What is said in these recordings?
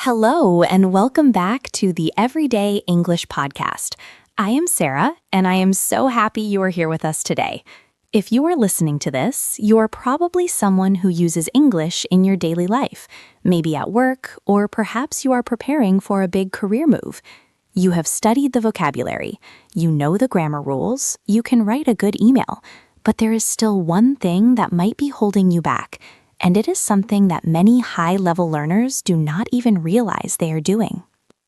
Hello, and welcome back to the Everyday English Podcast. I am Sarah, and I am so happy you are here with us today. If you are listening to this, you are probably someone who uses English in your daily life, maybe at work, or perhaps you are preparing for a big career move. You have studied the vocabulary, you know the grammar rules, you can write a good email, but there is still one thing that might be holding you back, and it is something that many high-level learners do not even realize they are doing.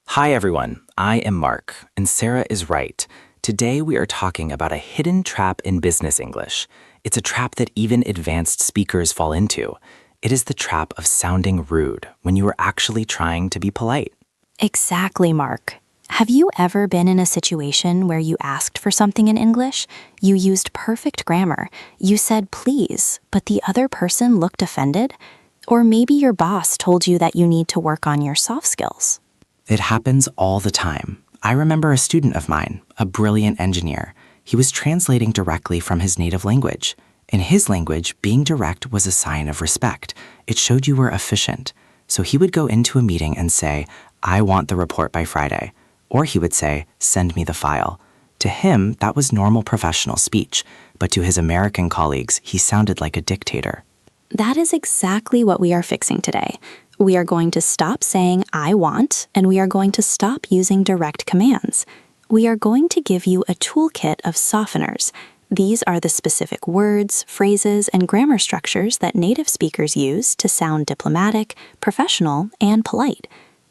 Hi everyone, I am Mark, and Sarah is right. Today we are talking about a hidden trap in business English. It's a trap that even advanced speakers fall into. It is the trap of sounding rude when you are actually trying to be polite. Exactly, Mark. Have you ever been in a situation where you asked for something in English? You used perfect grammar. You said please, but the other person looked offended? Or maybe your boss told you that you need to work on your soft skills. It happens all the time. I remember a student of mine, a brilliant engineer. He was translating directly from his native language. In his language, being direct was a sign of respect. It showed you were efficient. So he would go into a meeting and say, "I want the report by Friday." Or he would say, "Send me the file." To him, that was normal professional speech, but to his American colleagues, he sounded like a dictator. That is exactly what we are fixing today. We are going to stop saying "I want," and we are going to stop using direct commands. We are going to give you a toolkit of softeners. These are the specific words, phrases, and grammar structures that native speakers use to sound diplomatic, professional, and polite.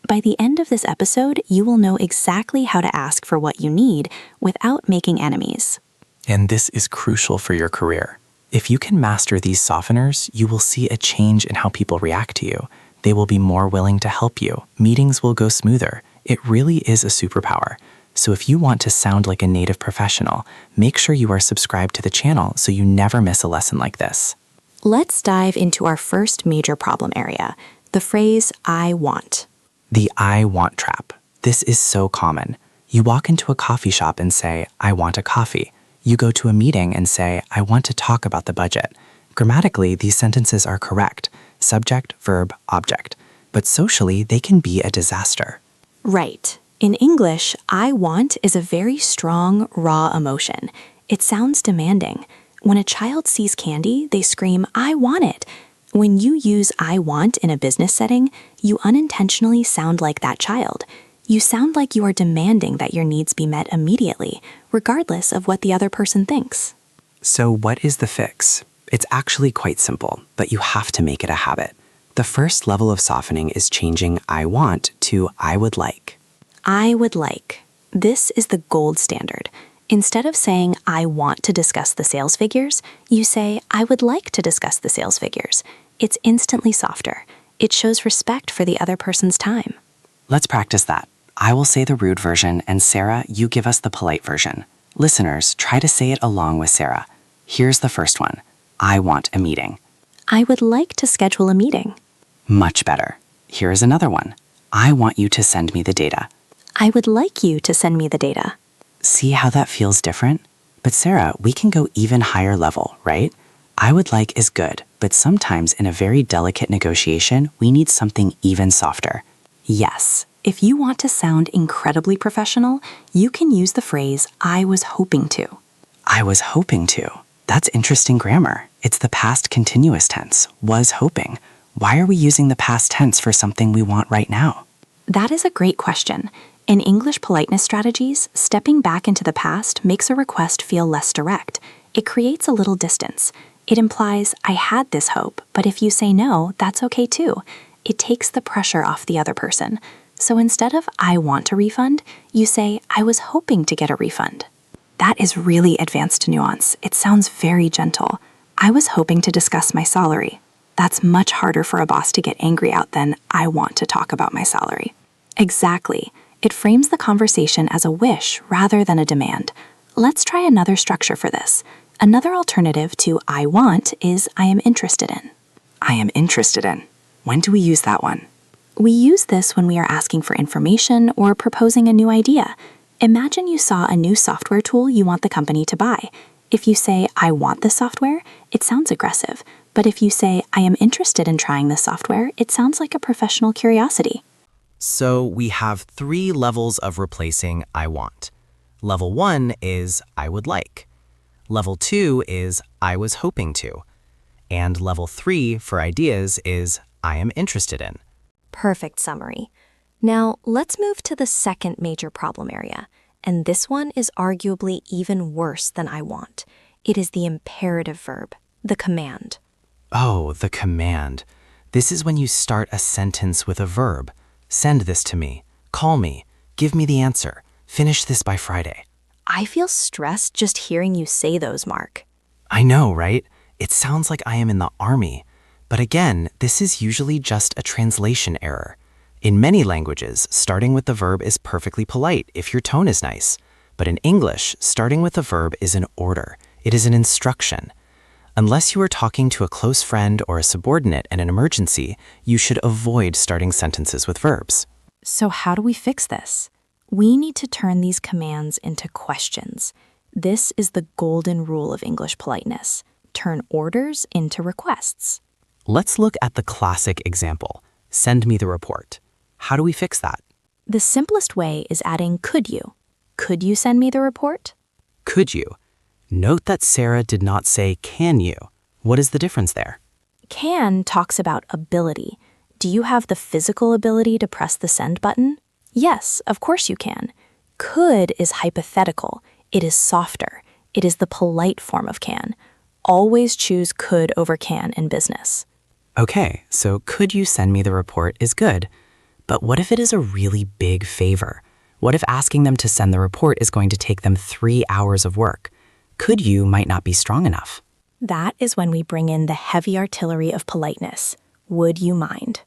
By the end of this episode, you will know exactly how to ask for what you need without making enemies. And this is crucial for your career. If you can master these softeners, you will see a change in how people react to you. They will be more willing to help you. Meetings will go smoother. It really is a superpower. So if you want to sound like a native professional, make sure you are subscribed to the channel so you never miss a lesson like this. Let's dive into our first major problem area, the phrase "I want." The I want trap. This is so common. You walk into a coffee shop and say, "I want a coffee." You go to a meeting and say, "I want to talk about the budget." Grammatically, these sentences are correct. Subject, verb, object. But socially, they can be a disaster. Right. In English, "I want" is a very strong, raw emotion. It sounds demanding. When a child sees candy, they scream, "I want it." When you use "I want" in a business setting, you unintentionally sound like that child. You sound like you are demanding that your needs be met immediately, regardless of what the other person thinks. So what is the fix? It's actually quite simple, but you have to make it a habit. The first level of softening is changing "I want" to "I would like." I would like. This is the gold standard. Instead of saying "I want to discuss the sales figures," you say "I would like to discuss the sales figures." It's instantly softer. It shows respect for the other person's time. Let's practice that. I will say the rude version, and Sarah, you give us the polite version. Listeners, try to say it along with Sarah. Here's the first one. I want a meeting. I would like to schedule a meeting. Much better. Here is another one. I want you to send me the data. I would like you to send me the data. See how that feels different? But Sarah, we can go even higher level, right? I would like is good, but sometimes in a very delicate negotiation, we need something even softer. Yes, if you want to sound incredibly professional, you can use the phrase "I was hoping to." I was hoping to. That's interesting grammar. It's the past continuous tense, was hoping. Why are we using the past tense for something we want right now? That is a great question. In English politeness strategies, stepping back into the past makes a request feel less direct. It creates a little distance. It implies, "I had this hope, but if you say no, that's okay too." It takes the pressure off the other person. So instead of "I want a refund," you say, "I was hoping to get a refund." That is really advanced nuance. It sounds very gentle. "I was hoping to discuss my salary." That's much harder for a boss to get angry out than "I want to talk about my salary." Exactly. It frames the conversation as a wish rather than a demand. Let's try another structure for this. Another alternative to "I want" is "I am interested in." I am interested in. When do we use that one? We use this when we are asking for information or proposing a new idea. Imagine you saw a new software tool you want the company to buy. If you say, "I want this software," it sounds aggressive. But if you say, "I am interested in trying this software," it sounds like a professional curiosity. So we have 3 levels of replacing I want. Level 1 is I would like. Level 2 is I was hoping to. And level 3 for ideas is I am interested in. Perfect summary. Now, let's move to the second major problem area, and this one is arguably even worse than I want. It is the imperative verb, the command. Oh, the command. This is when you start a sentence with a verb. Send this to me. Call me. Give me the answer. Finish this by Friday. I feel stressed just hearing you say those, Mark. I know, right? It sounds like I am in the army. But again, this is usually just a translation error. In many languages, starting with the verb is perfectly polite if your tone is nice. But in English, starting with a verb is an order. It is an instruction. Unless you are talking to a close friend or a subordinate in an emergency, you should avoid starting sentences with verbs. So how do we fix this? We need to turn these commands into questions. This is the golden rule of English politeness. Turn orders into requests. Let's look at the classic example. Send me the report. How do we fix that? The simplest way is adding could you. Could you send me the report? Could you? Note that Sarah did not say can you. What is the difference there? Can talks about ability. Do you have the physical ability to press the send button? Yes, of course you can. Could is hypothetical. It is softer. It is the polite form of can. Always choose could over can in business. Okay, so could you send me the report is good. But what if it is a really big favor? What if asking them to send the report is going to take them 3 hours of work? Could you might not be strong enough. That is when we bring in the heavy artillery of politeness. Would you mind?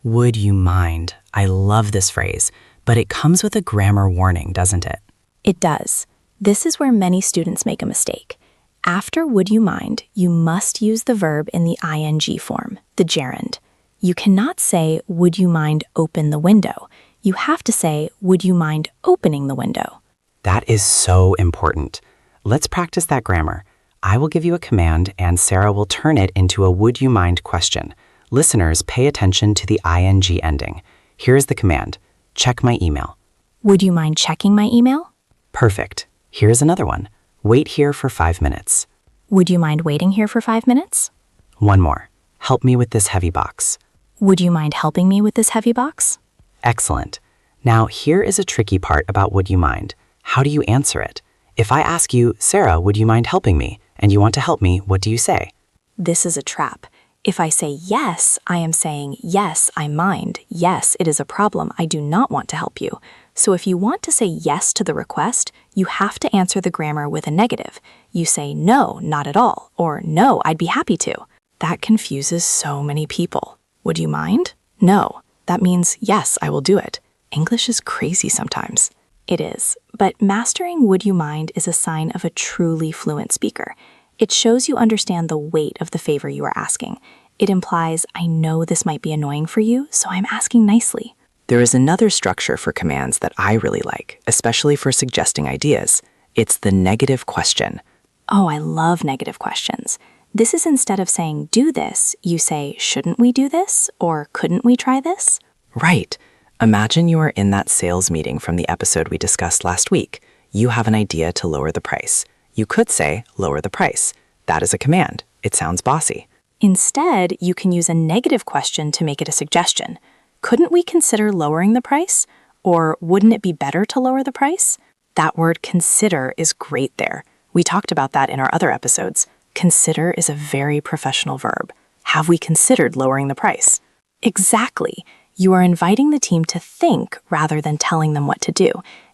Would you mind? I love this phrase, but it comes with a grammar warning, doesn't it? It does. This is where many students make a mistake. After would you mind, you must use the verb in the ing form, the gerund. You cannot say, would you mind open the window? You have to say, would you mind opening the window? That is so important. Let's practice that grammar. I will give you a command and Sarah will turn it into a would you mind question. Listeners, pay attention to the ing ending. Here is the command. Check my email. Would you mind checking my email? Perfect. Here's another one. Wait here for 5 minutes. Would you mind waiting here for 5 minutes? One more. Help me with this heavy box. Would you mind helping me with this heavy box? Excellent. Now, here is a tricky part about would you mind. How do you answer it? If I ask you, Sarah, would you mind helping me? And you want to help me, what do you say? This is a trap. If I say yes, I am saying, yes, I mind. Yes, it is a problem. I do not want to help you. So if you want to say yes to the request, you have to answer the grammar with a negative. You say, no, not at all, or no, I'd be happy to. That confuses so many people. Would you mind? No. That means, yes, I will do it. English is crazy sometimes. It is, but mastering would you mind is a sign of a truly fluent speaker. It shows you understand the weight of the favor you are asking. It implies, I know this might be annoying for you, so I'm asking nicely. There is another structure for commands that I really like, especially for suggesting ideas. It's the negative question. Oh, I love negative questions. This is instead of saying, do this, you say, shouldn't we do this? Or couldn't we try this? Right. Imagine you are in that sales meeting from the episode we discussed last week. You have an idea to lower the price. You could say, lower the price. That is a command. It sounds bossy. Instead, you can use a negative question to make it a suggestion. Couldn't we consider lowering the price? Or wouldn't it be better to lower the price? That word consider is great there. We talked about that in our other episodes. Consider is a very professional verb. Have we considered lowering the price? Exactly. You are inviting the team to think rather than telling them what to do.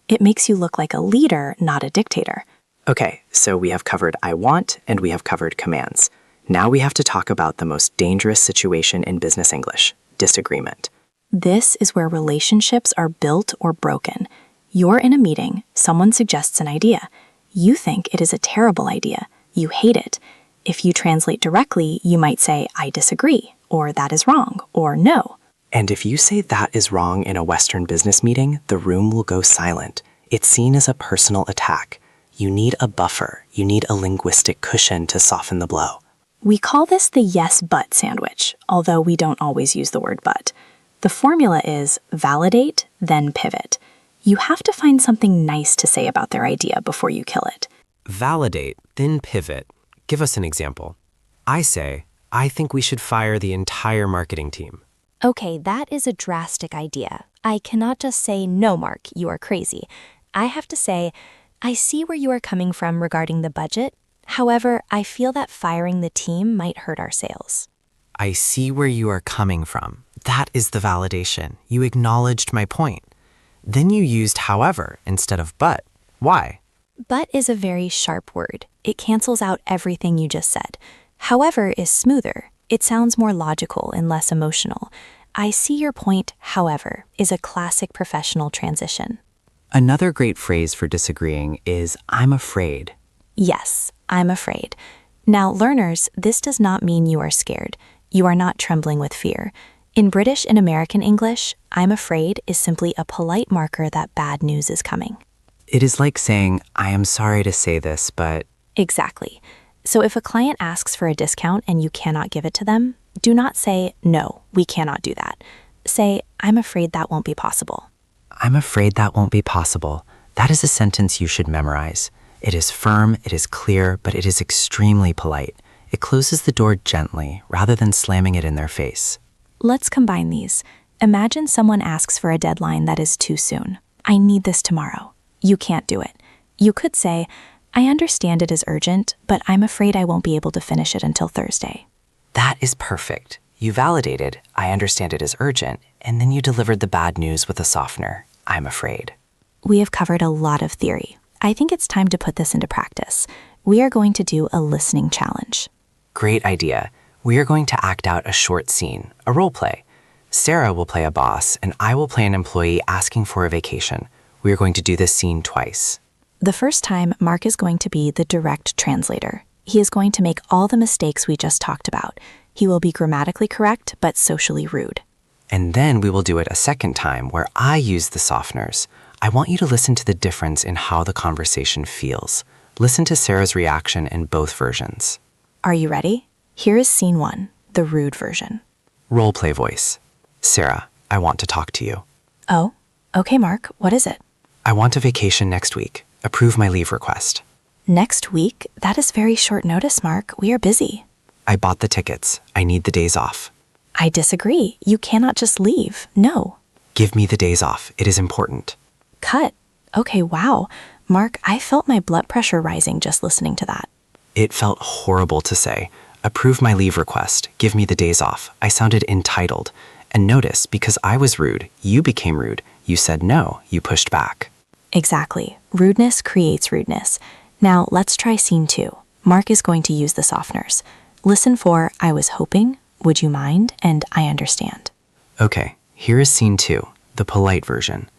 It makes you look like a leader, not a dictator. Okay, so we have covered I want and we have covered commands. Now we have to talk about the most dangerous situation in business English, disagreement. This is where relationships are built or broken. You're in a meeting, someone suggests an idea. You think it is a terrible idea. You hate it. If you translate directly, you might say, I disagree, or that is wrong, or no. And if you say that is wrong in a Western business meeting, the room will go silent. It's seen as a personal attack. You need a buffer. You need a linguistic cushion to soften the blow. We call this the yes-but sandwich, although we don't always use the word but. The formula is validate, then pivot. You have to find something nice to say about their idea before you kill it. Validate, then pivot. Give us an example. I say, I think we should fire the entire marketing team. Okay, that is a drastic idea. I cannot just say, no, Mark, you are crazy. I have to say, I see where you are coming from regarding the budget. However, I feel that firing the team might hurt our sales. I see where you are coming from. That is the validation. You acknowledged my point. Then you used however instead of but. Why? But is a very sharp word. It cancels out everything you just said. However is smoother. It sounds more logical and less emotional. I see your point, however, is a classic professional transition. Another great phrase for disagreeing is I'm afraid. Yes, I'm afraid. Now, learners, this does not mean you are scared. You are not trembling with fear. In British and American English, I'm afraid is simply a polite marker that bad news is coming. It is like saying, I am sorry to say this, but... Exactly. So if a client asks for a discount and you cannot give it to them, do not say, no, we cannot do that. Say, I'm afraid that won't be possible. I'm afraid that won't be possible. That is a sentence you should memorize. It is firm, it is clear, but it is extremely polite. It closes the door gently, rather than slamming it in their face. Let's combine these. Imagine someone asks for a deadline that is too soon. I need this tomorrow. You can't do it. You could say, I understand it is urgent, but I'm afraid I won't be able to finish it until Thursday. That is perfect. You validated, I understand it is urgent, and then you delivered the bad news with a softener, I'm afraid. We have covered a lot of theory. I think it's time to put this into practice. We are going to do a listening challenge. Great idea. We are going to act out a short scene, a role play. Sarah will play a boss, and I will play an employee asking for a vacation. We are going to do this scene twice. The first time, Mark is going to be the direct translator. He is going to make all the mistakes we just talked about. He will be grammatically correct, but socially rude. And then we will do it a second time where I use the softeners. I want you to listen to the difference in how the conversation feels. Listen to Sarah's reaction in both versions. Are you ready? Here is scene 1, the rude version. Role play voice. Sarah, I want to talk to you. Oh, okay, Mark, what is it? I want a vacation next week. Approve my leave request. Next week? That is very short notice, Mark. We are busy. I bought the tickets. I need the days off. I disagree. You cannot just leave. No. Give me the days off. It is important. Cut. Okay, wow. Mark, I felt my blood pressure rising just listening to that. It felt horrible to say. Approve my leave request. Give me the days off. I sounded entitled. And notice, because I was rude, you became rude. You said no. You pushed back. Exactly. Rudeness creates rudeness. Now, let's try scene 2. Mark is going to use the softeners. Listen for I was hoping, would you mind, and I understand. Okay, here is scene 2, the polite version.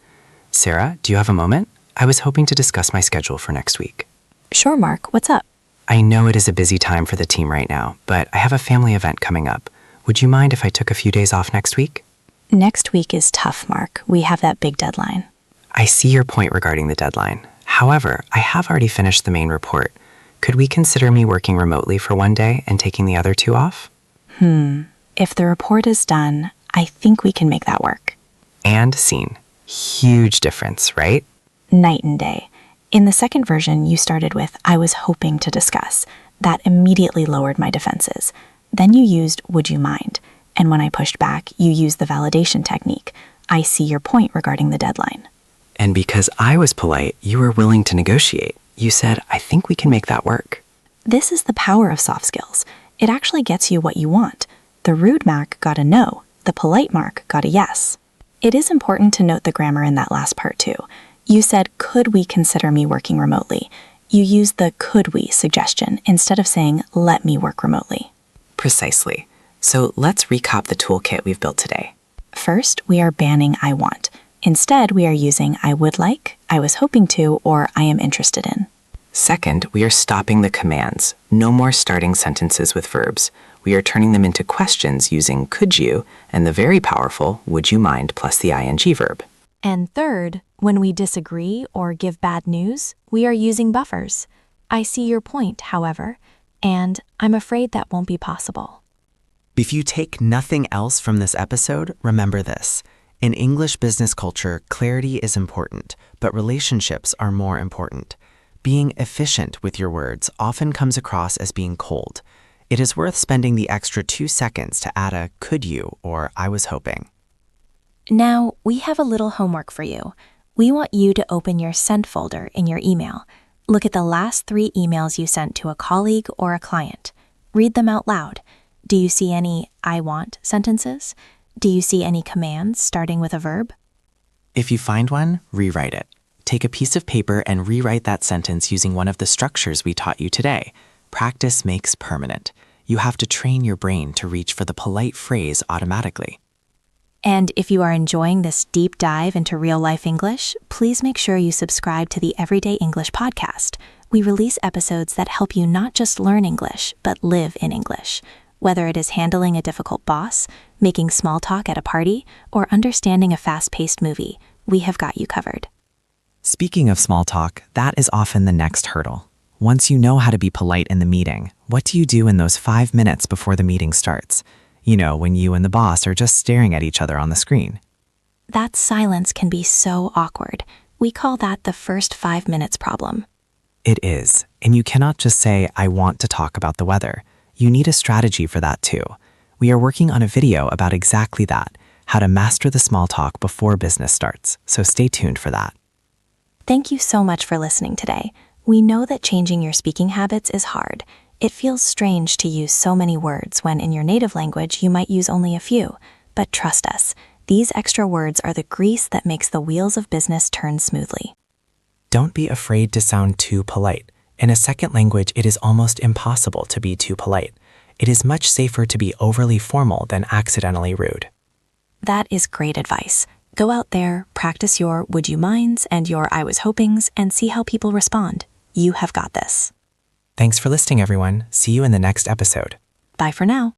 Sarah, do you have a moment? I was hoping to discuss my schedule for next week. Sure, Mark. What's up? I know it is a busy time for the team right now, but I have a family event coming up. Would you mind if I took a few days off next week? Next week is tough, Mark. We have that big deadline. I see your point regarding the deadline. However, I have already finished the main report. Could we consider me working remotely for one day and taking the other 2 off? If the report is done, I think we can make that work. And scene. Huge difference, right? Night and day. In the second version, you started with, I was hoping to discuss. That immediately lowered my defenses. Then you used, would you mind? And when I pushed back, you used the validation technique. I see your point regarding the deadline. And because I was polite, you were willing to negotiate. You said, I think we can make that work. This is the power of soft skills. It actually gets you what you want. The rude Mark got a no. The polite Mark got a yes. It is important to note the grammar in that last part too. You said, could we consider me working remotely? You used the could we suggestion instead of saying, let me work remotely. Precisely. So let's recap the toolkit we've built today. First, we are banning I want. Instead, we are using I would like, I was hoping to, or I am interested in. Second, we are stopping the commands. No more starting sentences with verbs. We are turning them into questions using could you and the very powerful would you mind plus the ing verb. And third, when we disagree or give bad news, we are using buffers. I see your point, however, and I'm afraid that won't be possible. If you take nothing else from this episode, remember this. In English business culture, clarity is important, but relationships are more important. Being efficient with your words often comes across as being cold. It is worth spending the extra 2 seconds to add a could you or I was hoping. Now, we have a little homework for you. We want you to open your sent folder in your email. Look at the last 3 emails you sent to a colleague or a client. Read them out loud. Do you see any I want sentences? Do you see any commands starting with a verb? If you find one, rewrite it. Take a piece of paper and rewrite that sentence using one of the structures we taught you today. Practice makes permanent. You have to train your brain to reach for the polite phrase automatically. And if you are enjoying this deep dive into real-life English, please make sure you subscribe to the Everyday English podcast. We release episodes that help you not just learn English, but live in English. Whether it is handling a difficult boss, making small talk at a party, or understanding a fast-paced movie, we have got you covered. Speaking of small talk, that is often the next hurdle. Once you know how to be polite in the meeting, what do you do in those 5 minutes before the meeting starts? You know, when you and the boss are just staring at each other on the screen. That silence can be so awkward. We call that the first 5 minutes problem. It is, and you cannot just say, I want to talk about the weather. You need a strategy for that too. We are working on a video about exactly that, how to master the small talk before business starts, so stay tuned for that. Thank you so much for listening today. We know that changing your speaking habits is hard. It feels strange to use so many words when in your native language you might use only a few. But trust us, these extra words are the grease that makes the wheels of business turn smoothly. Don't be afraid to sound too polite. In a second language, it is almost impossible to be too polite. It is much safer to be overly formal than accidentally rude. That is great advice. Go out there, practice your would you minds and your I was hopings, and see how people respond. You have got this. Thanks for listening, everyone. See you in the next episode. Bye for now.